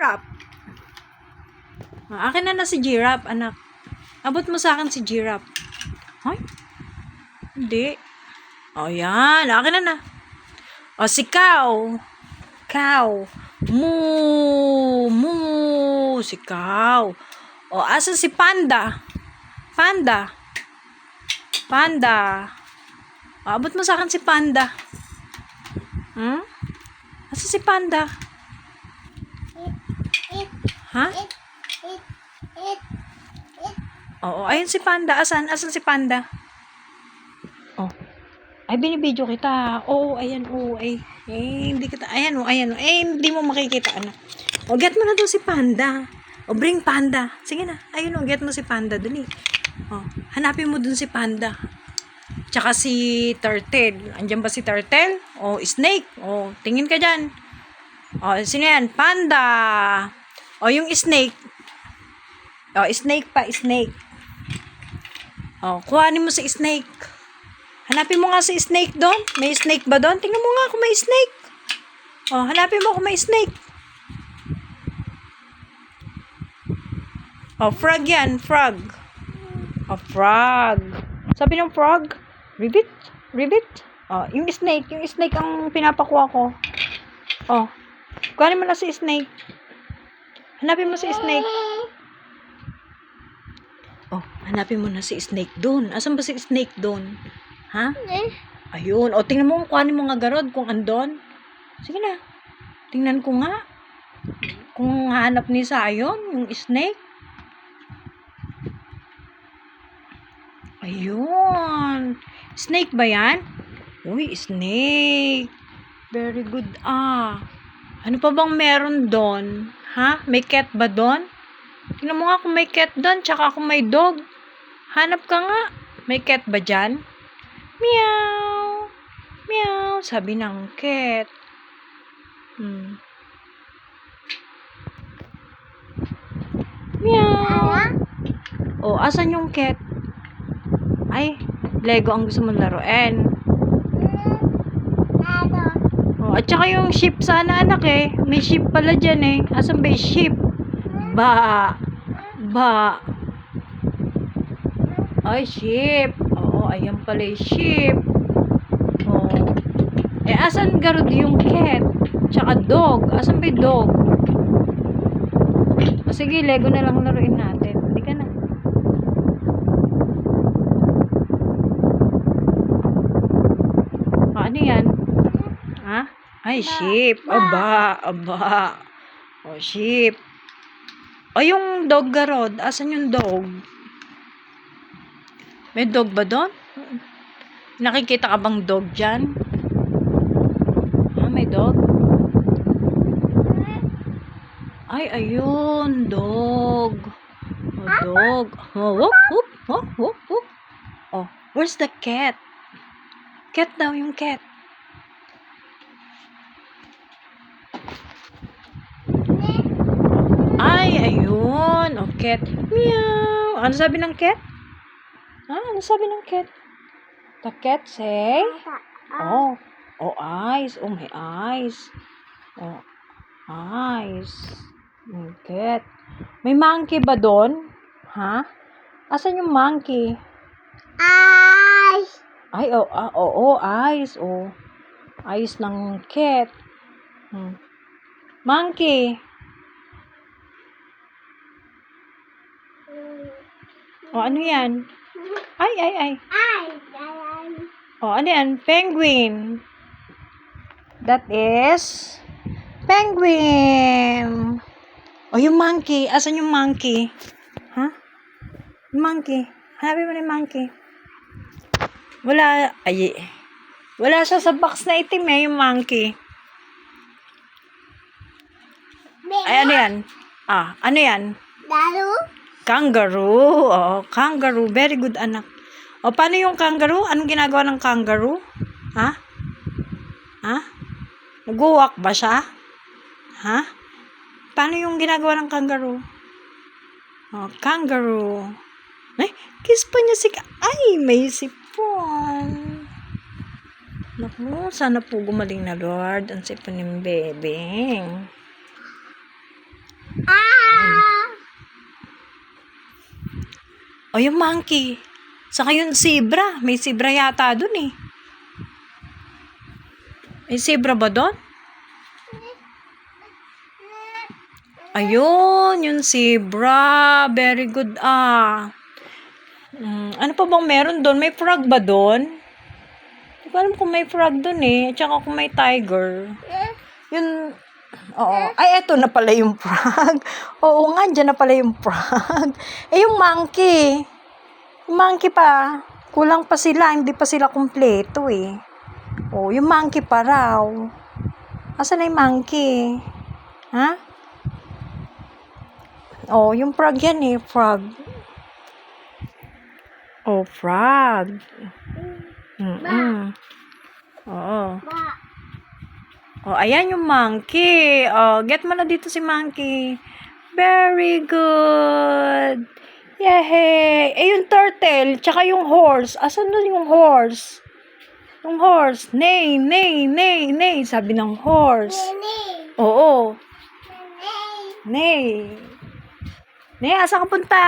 giraffe. Akin na si giraffe, anak. Abot mo sa akin si giraffe. Hoy? Hindi. O, yan. Akin na. O, si cow. Cow. Moo. Moo. Si cow. O, asan si panda? Panda. Panda. O, abot mo sa akin si panda. Asan si panda? Ha? Oo, ayun si panda. Asan si panda? Oh. Ay, binibidyo kita. Oo, ayan, oo, ay. Hindi kita, ayan, ayan. Hindi mo makikita, anak. O, get mo na doon si panda. O, bring panda. Sige na, ayun, get mo si panda, dali. O, hanapin mo doon si panda. Tsaka si turtle. Andiyan ba si turtle? O, snake. O, tingin ka dyan. O, sino yan? Panda. O, yung snake. O, snake pa, snake. O, kuhanin mo si snake. Hanapin mo nga si snake doon. May snake ba doon? Tingnan mo nga kung may snake. O, hanapin mo kung may snake. O, frog yan, frog. O, frog. Sabi ng frog, ribbit, ribbit. O, yung snake ang pinapakuha ko. O, kuhanin mo na si snake. Hanapin mo si snake. O, hanapin mo na si snake doon. Asan ba si snake doon? Ha? Ayun. O, tingnan mo, kuhanin mo nga garod kung andon. Sige na. Tingnan ko nga. Kung hanap ni Sayon, yung snake. Ayun. Snake ba yan? Uy, snake. Very good. Ano pa bang meron doon? Ha? May cat ba doon? Tingnan mo nga kung may cat doon, tsaka kung may dog. Hanap ka nga. May cat ba dyan? Meow. Meow. Sabi ng cat. Meow. O, asan yung cat? Ay, Lego ang gusto mong laruin. O, at saka yung sheep sana, anak eh. May sheep pala dyan eh. Asan ba yung sheep? Ba. Ay, sheep. Oo, ayan pala yung sheep. O. Asan garod yung cat? Tsaka dog. Asan ba yung dog? O, sige, Lego na lang laruin natin. Hindi ka na. Ano yan? Ha? Ay, sheep. Aba. O, sheep. O, yung dog garod. Asan yung dog? May dog ba doon? Nakikita ka bang dog dyan? May dog? Ay, ayun. Dog. O, dog. O, whoop, whoop. Whoop, whoop, whoop. O, where's the cat? Cat daw, yung cat. Ay, ayun. O, cat. Meow. Ano sabi ng cat? Ano sabi ng cat? The cat say? Oh, eyes. Oh, may eyes. Oh, eyes. Cat. May monkey ba doon? Ha? Asan yung monkey? Eyes. Ay, eyes. Oh, eyes ng cat. Monkey. O, ano yan? Ay. O, ano yan? Penguin. That is penguin. O, yung monkey. Asan yung monkey? Ha? Yung monkey. Hanapin mo na yung monkey. Wala. Ay, wala siya sa box na itim eh, yung monkey. Ay, ano yan? Ano yan? Kangaroo. Oh, kangaroo. Very good, anak. O, paano yung kangaroo? Anong ginagawa ng kangaroo? Ha? Nag-walk ba siya? Ha? Paano yung ginagawa ng kangaroo? Oh, kangaroo. Ay, kiss pa niya si... Ay, may sipon. Naku, sana po gumaling na Lord ang sipon ng bebeng. O, yung monkey. Saka yung zebra. May zebra yata dun eh. May zebra ba dun? Ayun, yung zebra. Very good ano pa bang meron doon? May frog ba doon? Hindi ko alam kung may frog doon eh. Tsaka kung may tiger. Yun, oo. Ay, eto na pala yung frog. Oo nga, dyan na pala yung frog. Eh, yung monkey. Yung monkey pa. Kulang pa sila. Hindi pa sila kumpleto eh. Oh, yung monkey pa raw. Asan na yung monkey? Ha? Oh, yung frog yan eh. Frog. Oh, frog. Oo. Oh, ayan yung monkey. Oh, get mo na dito si monkey. Very good. Yay! Eh, yung turtle, tsaka yung horse. Asan na yung horse? Yung horse. Neigh, neigh, neigh, neigh. Sabi ng horse. Oo. Neigh. Neigh, asan ka punta?